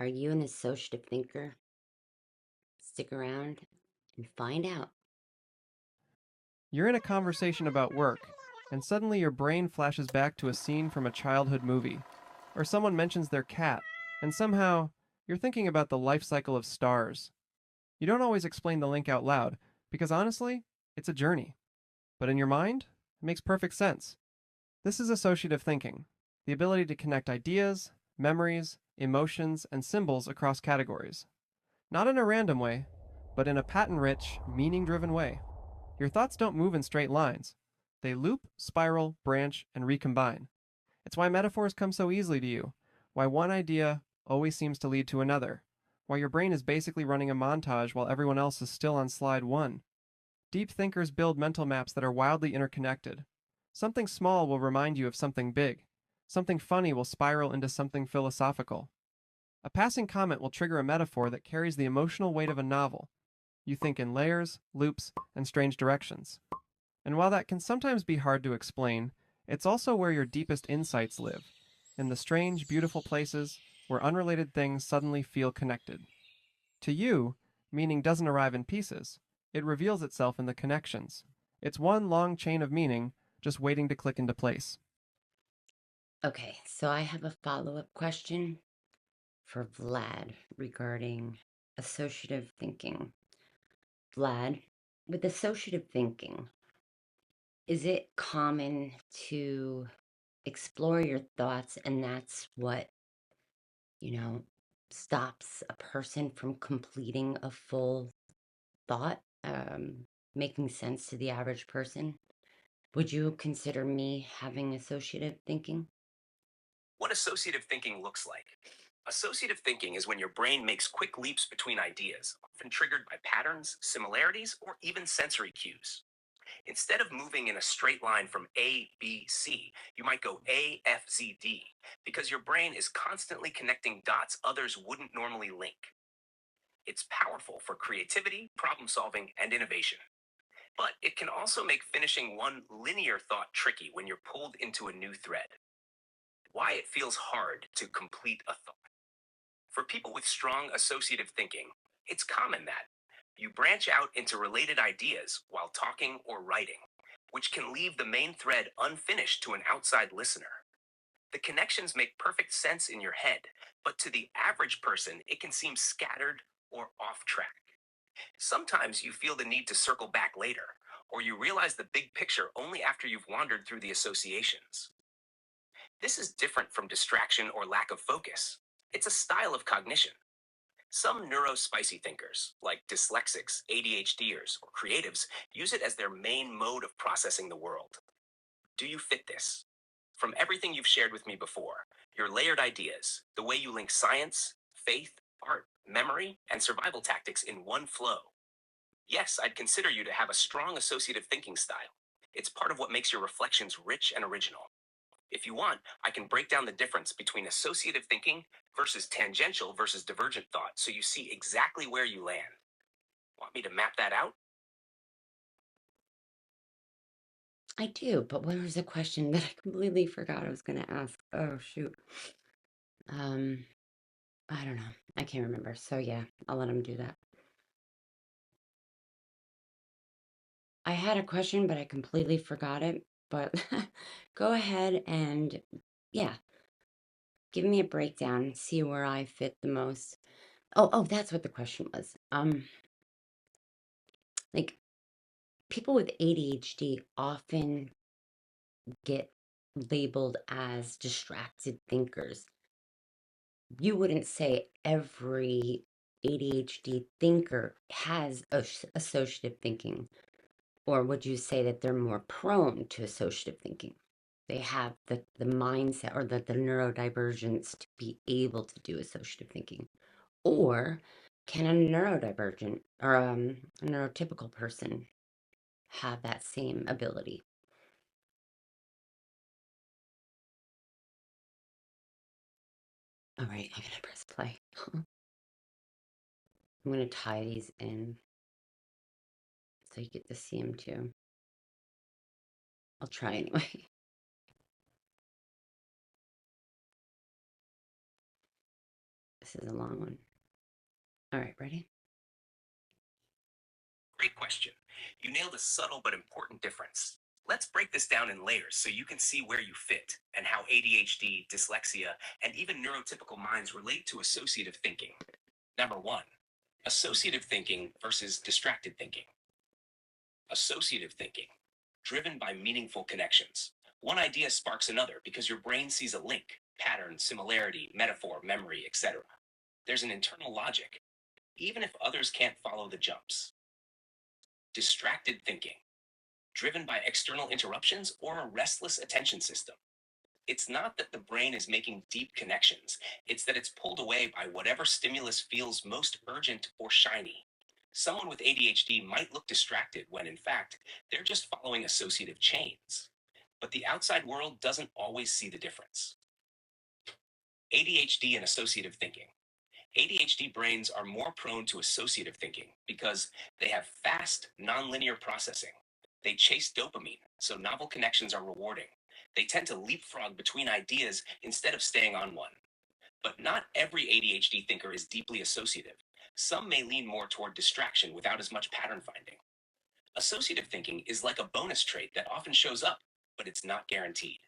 Are you an associative thinker? Stick around and find out. You're in a conversation about work, and suddenly your brain flashes back to a scene from a childhood movie. Or someone mentions their cat, and somehow you're thinking about the life cycle of stars. You don't always explain the link out loud, because honestly, it's a journey. But in your mind, it makes perfect sense. This is associative thinking, the ability to connect ideas, memories, emotions, and symbols across categories. Not in a random way, but in a pattern rich, meaning driven way. Your thoughts don't move in straight lines. They loop, spiral, branch, and recombine. It's why metaphors come so easily to you, why one idea always seems to lead to another, why your brain is basically running a montage while everyone else is still on slide one. Deep thinkers build mental maps that are wildly interconnected. Something small will remind you of something big. Something funny will spiral into something philosophical. A passing comment will trigger a metaphor that carries the emotional weight of a novel. You think in layers, loops, and strange directions. And while that can sometimes be hard to explain, it's also where your deepest insights live, in the strange, beautiful places where unrelated things suddenly feel connected. To you, meaning doesn't arrive in pieces, it reveals itself in the connections. It's one long chain of meaning just waiting to click into place. Okay, so I have a follow up question for Vlad regarding associative thinking. Vlad, with associative thinking, is it common to explore your thoughts and that's what, you know, stops a person from completing a full thought, making sense to the average person? Would you consider me having associative thinking? What associative thinking looks like. Associative thinking is when your brain makes quick leaps between ideas, often triggered by patterns, similarities, or even sensory cues. Instead of moving in a straight line from A, B, C, you might go A, F, Z, D, because your brain is constantly connecting dots others wouldn't normally link. It's powerful for creativity, problem solving, and innovation. But it can also make finishing one linear thought tricky when you're pulled into a new thread. Why it feels hard to complete a thought. For people with strong associative thinking, it's common that you branch out into related ideas while talking or writing, which can leave the main thread unfinished to an outside listener. The connections make perfect sense in your head, but to the average person, it can seem scattered or off track. Sometimes you feel the need to circle back later, or you realize the big picture only after you've wandered through the associations. This is different from distraction or lack of focus. It's a style of cognition. Some neurospicy thinkers, like dyslexics, ADHDers, or creatives, use it as their main mode of processing the world. Do you fit this? From everything you've shared with me before, your layered ideas, the way you link science, faith, art, memory, and survival tactics in one flow. Yes, I'd consider you to have a strong associative thinking style. It's part of what makes your reflections rich and original. If you want, I can break down the difference between associative thinking versus tangential versus divergent thought so you see exactly where you land. Want me to map that out? I do, but what was a question that I completely forgot I was going to ask? Oh, shoot. Um, I don't know. I can't remember. So, yeah, I'll let him do that. I had a question, but I completely forgot it. But go ahead and, yeah, give me a breakdown, see where I fit the most. Oh, that's what the question was. Like people with ADHD often get labeled as distracted thinkers. You wouldn't say every ADHD thinker has associative thinking, or would you say that they're more prone to associative thinking? They have the mindset or the neurodivergence to be able to do associative thinking. Or can a neurodivergent or a neurotypical person have that same ability? All right, I'm gonna press play. I'm gonna tie these in so you get to see them too. I'll try anyway. This is a long one. All right, ready? Great question. You nailed a subtle but important difference. Let's break this down in layers so you can see where you fit and how ADHD, dyslexia, and even neurotypical minds relate to associative thinking. Number one, associative thinking versus distracted thinking. Associative thinking, driven by meaningful connections. One idea sparks another because your brain sees a link, pattern, similarity, metaphor, memory, etc. There's an internal logic, even if others can't follow the jumps. Distracted thinking, driven by external interruptions or a restless attention system. It's not that the brain is making deep connections, it's that it's pulled away by whatever stimulus feels most urgent or shiny. Someone with ADHD might look distracted when, in fact, they're just following associative chains. But the outside world doesn't always see the difference. ADHD and associative thinking. ADHD brains are more prone to associative thinking because they have fast, nonlinear processing. They chase dopamine, so novel connections are rewarding. They tend to leapfrog between ideas instead of staying on one. But not every ADHD thinker is deeply associative. Some may lean more toward distraction without as much pattern finding. Associative thinking is like a bonus trait that often shows up, but it's not guaranteed.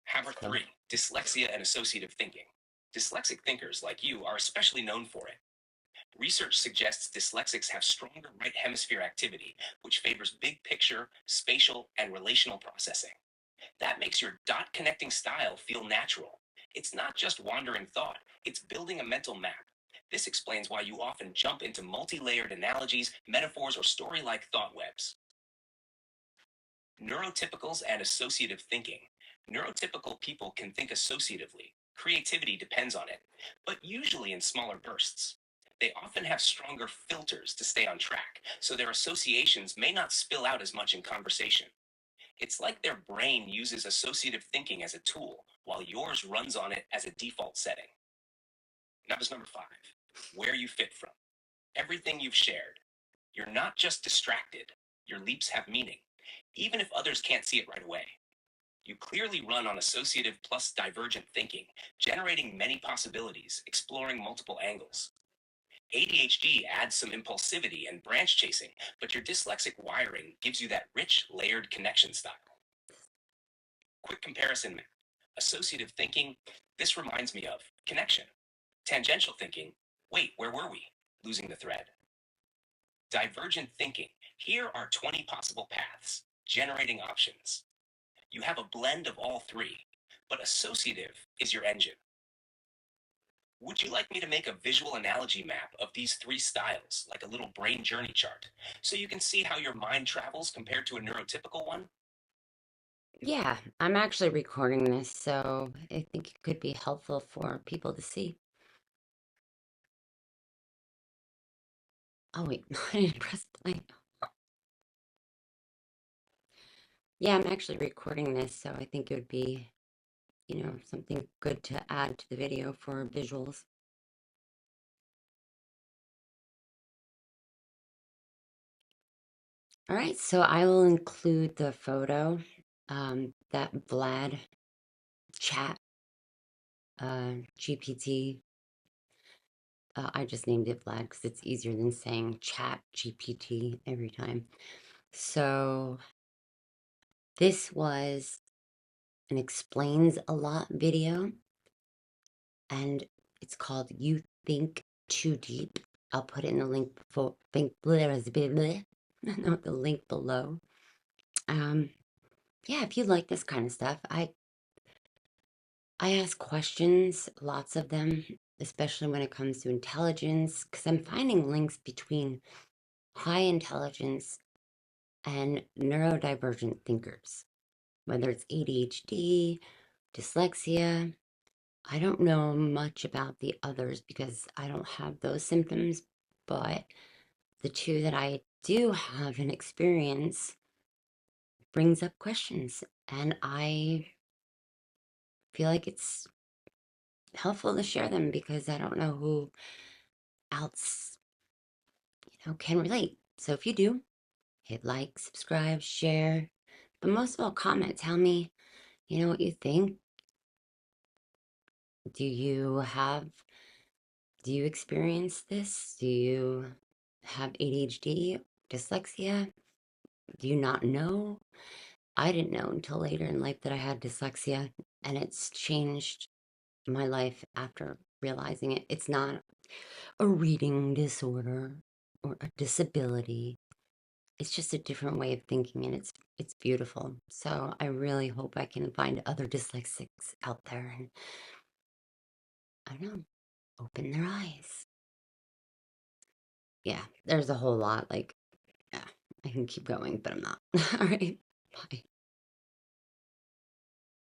Hammer So, 3, dyslexia and associative thinking. Dyslexic thinkers like you are especially known for it. Research suggests dyslexics have stronger right hemisphere activity, which favors big picture, spatial, and relational processing. That makes your dot connecting style feel natural. It's not just wandering thought, it's building a mental map. This explains why you often jump into multi layered analogies, metaphors, or story like thought webs. Neurotypicals and associative thinking. Neurotypical people can think associatively. Creativity depends on it, but usually in smaller bursts. They often have stronger filters to stay on track, so their associations may not spill out as much in conversation. It's like their brain uses associative thinking as a tool, while yours runs on it as a default setting. Numbers number 5, where you fit from. Everything you've shared. You're not just distracted, your leaps have meaning, even if others can't see it right away. You clearly run on associative plus divergent thinking, generating many possibilities, exploring multiple angles. ADHD adds some impulsivity and branch chasing, but your dyslexic wiring gives you that rich, layered connection style. Quick comparison map. Associative thinking, this reminds me of connection. Tangential thinking, wait, where were we? Losing the thread. Divergent thinking, here are 20 possible paths, generating options. You have a blend of all three, but associative is your engine. Would you like me to make a visual analogy map of these three styles, like a little brain journey chart, so you can see how your mind travels compared to a neurotypical one? yeah, I'm actually recording this, so I think it could be helpful for people to see. Oh, wait, I didn't press play. Yeah, I'm actually recording this, so I think it would be, something good to add to the video for visuals. All right, so I will include the photo that Vlad chat GPT. I just named it Vlad because it's easier than saying chat GPT every time. So this was an explains a lot video, and it's called You Think Too Deep. I'll put it in the link for no, the link below. Yeah, if you like this kind of stuff, I ask questions, lots of them, especially when it comes to intelligence, because I'm finding links between high intelligence and neurodivergent thinkers, whether it's ADHD, dyslexia. I don't know much about the others because I don't have those symptoms, but the two that I do have an experience brings up questions, and I feel like it's helpful to share them because I don't know who else, can relate. So if you do, hit like, subscribe, share, but most of all, comment. Tell me, what you think. Do you have, do you experience this? Do you have ADHD, dyslexia? Do you not know? I didn't know until later in life that I had dyslexia, and it's changed my life after realizing it. It's not a reading disorder or a disability. It's just a different way of thinking, and it's beautiful. So I really hope I can find other dyslexics out there and, I don't know, open their eyes. Yeah, there's a whole lot. Like, yeah, I can keep going, but I'm not. All right, bye.